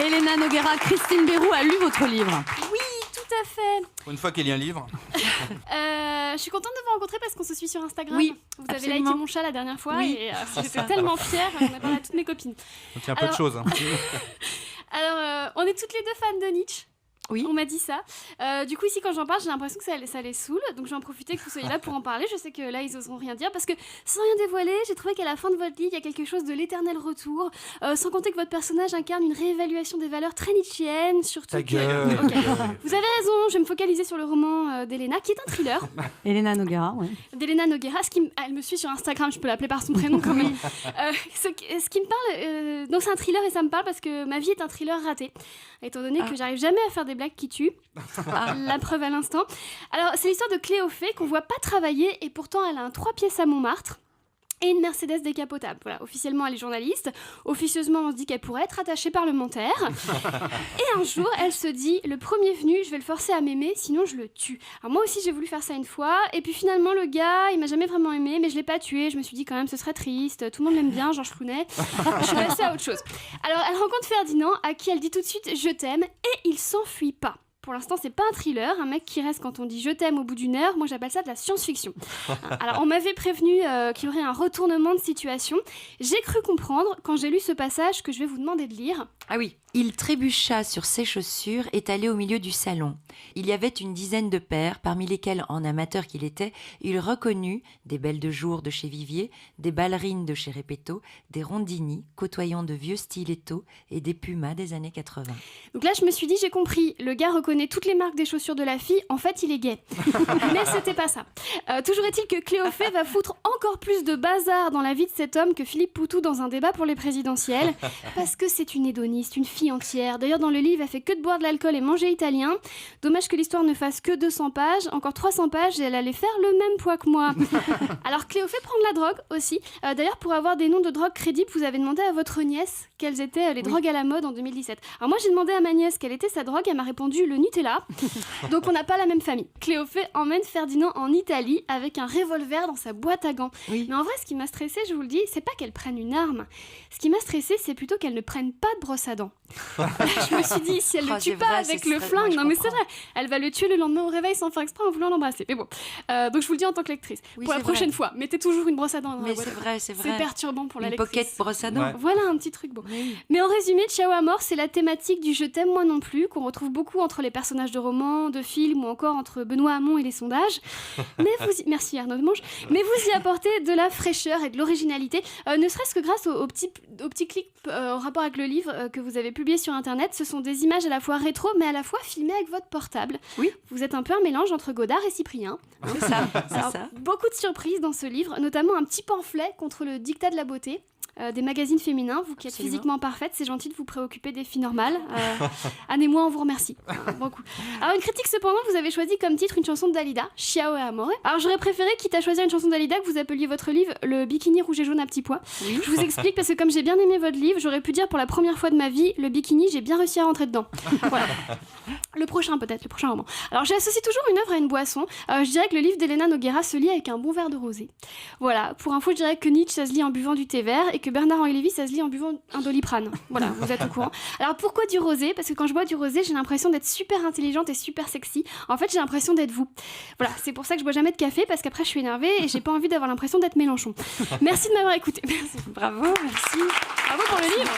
Elena Noguera, Christine Béroux a lu votre livre. Oui, tout à fait. Pour une fois qu'elle lit un livre. Je suis contente de vous rencontrer parce qu'on se suit sur Instagram. Oui, vous absolument. avez liké mon chat la dernière fois Oui, et j'étais tellement fière. On a parlé à toutes mes copines. Donc il y a un peu de choses. Hein. Alors, on est toutes les deux fans de Nietzsche. Oui. On m'a dit ça. Du coup, ici, quand j'en parle, j'ai l'impression que ça les saoule. Donc, je vais en profiter que vous soyez là pour en parler. Je sais que là, ils oseront rien dire. Parce que, sans rien dévoiler, j'ai trouvé qu'à la fin de votre livre, il y a quelque chose de l'éternel retour. Sans compter que votre personnage incarne une réévaluation des valeurs très nietzschéennes. Surtout Ta que... gueule. Okay. Vous avez raison, je vais me focaliser sur le roman d'Elena, qui est un thriller. Elena Noguera, oui. D'Elena Noguera. Elle me suit sur Instagram, je peux l'appeler par son prénom quand même. Ce qui me parle... donc, c'est un thriller et ça me parle parce que ma vie est un thriller raté. Étant donné que j'arrive jamais à faire des blagues qui tuent. La preuve à l'instant. Alors, c'est l'histoire de Cléophée qu'on voit pas travailler et pourtant elle a un 3 pièces à Montmartre et une Mercedes décapotable. Voilà, officiellement elle est journaliste, officieusement on se dit qu'elle pourrait être attachée parlementaire. Et un jour, elle se dit, le premier venu, je vais le forcer à m'aimer, sinon je le tue. Alors moi aussi j'ai voulu faire ça une fois, et puis finalement le gars, il m'a jamais vraiment aimé, mais je l'ai pas tué, je me suis dit quand même ce serait triste, tout le monde l'aime bien, Georges Clooney. Je suis passée à autre chose. Alors elle rencontre Ferdinand, à qui elle dit tout de suite je t'aime, et il s'enfuit pas. Pour l'instant, c'est pas un thriller, un mec qui reste quand on dit je t'aime au bout d'une heure. Moi, j'appelle ça de la science-fiction. Alors, on m'avait prévenu qu'il y aurait un retournement de situation. J'ai cru comprendre, quand j'ai lu ce passage que je vais vous demander de lire. Ah oui. Il trébucha sur ses chaussures étalées au milieu du salon. Il y avait une dizaine de paires, parmi lesquelles, en amateur qu'il était, il reconnut des belles de jour de chez Vivier, des ballerines de chez Repetto, des rondini côtoyant de vieux stilettos et des pumas des années 80. Donc là, je me suis dit, j'ai compris. Le gars reconnaît toutes les marques des chaussures de la fille. En fait, il est gay. Mais c'était pas ça. Toujours est-il que Cléophée va foutre encore plus de bazar dans la vie de cet homme que Philippe Poutou dans un débat pour les présidentielles. Parce que c'est une hédoniste, une fille entière. D'ailleurs, dans le livre, elle fait que de boire de l'alcool et manger italien. Dommage que l'histoire ne fasse que 200 pages. Encore 300 pages et elle allait faire le même poids que moi. Alors, Cléophée prend de la drogue aussi. D'ailleurs, pour avoir des noms de drogue crédibles, vous avez demandé à votre nièce quelles étaient les drogues à la mode en 2017. Alors moi, j'ai demandé à ma nièce quelle était sa drogue. Elle m'a répondu le Nutella. Donc, on n'a pas la même famille. Cléophée emmène Ferdinand en Italie avec un revolver dans sa boîte à gants. Oui. Mais en vrai, ce qui m'a stressée, je vous le dis, c'est pas qu'elle prenne une arme. Ce qui m'a stressée, c'est plutôt qu'elle ne prenne pas de brosse à dents. Je me suis dit, si elle le tue pas avec le flingue, non mais c'est vrai, elle va le tuer le lendemain au réveil sans faire exprès en voulant l'embrasser. Mais bon, donc je vous le dis en tant que lectrice. Oui, pour la prochaine fois, mettez toujours une brosse à dents dans la Mais boîte. c'est vrai. C'est perturbant pour la Une lectrice. pocket brosse à dents. Ouais. Voilà un petit truc beau. Oui. Mais en résumé, Ciao à mort, c'est la thématique du je t'aime moi non plus, qu'on retrouve beaucoup entre les personnages de romans, de films ou encore entre Benoît Hamon et les sondages. Mais merci Arnaud de Manche. Mais vous y apportez de la fraîcheur et de l'originalité, ne serait-ce que grâce au petit clip en rapport avec le livre que vous avez publié sur internet. Ce sont des images à la fois rétro mais à la fois filmées avec votre portable. Oui. Vous êtes un peu un mélange entre Godard et Cyprien. C'est ça, Alors, c'est ça. beaucoup de surprises dans ce livre, notamment un petit pamphlet contre le dictat de la beauté. Des magazines féminins, vous qui êtes Absolument. physiquement parfaite, c'est gentil de vous préoccuper des filles normales. Anne et moi, on vous remercie. Beaucoup. Alors, une critique cependant, vous avez choisi comme titre une chanson de Dalida, Ciao e amore. Alors, j'aurais préféré, quitte à choisir une chanson de Dalida, que vous appeliez votre livre Le bikini rouge et jaune à petits pois. Oui. Je vous explique parce que comme j'ai bien aimé votre livre, j'aurais pu dire pour la première fois de ma vie, le bikini, j'ai bien réussi à rentrer dedans. Voilà. Le prochain peut-être, le prochain roman. Alors j'associe toujours une œuvre à une boisson. Je dirais que le livre d'Elena Noguera se lit avec un bon verre de rosé. Voilà, pour info, je dirais que Nietzsche ça se lit en buvant du thé vert et que Bernard-Henri Lévy ça se lit en buvant un Doliprane. Voilà, vous êtes au courant. Alors pourquoi du rosé ? Parce que quand je bois du rosé, j'ai l'impression d'être super intelligente et super sexy. En fait, j'ai l'impression d'être vous. Voilà, c'est pour ça que je bois jamais de café parce qu'après je suis énervée et j'ai pas envie d'avoir l'impression d'être Mélenchon. Merci de m'avoir écouté. Merci. Bravo, merci. Bravo pour le livre.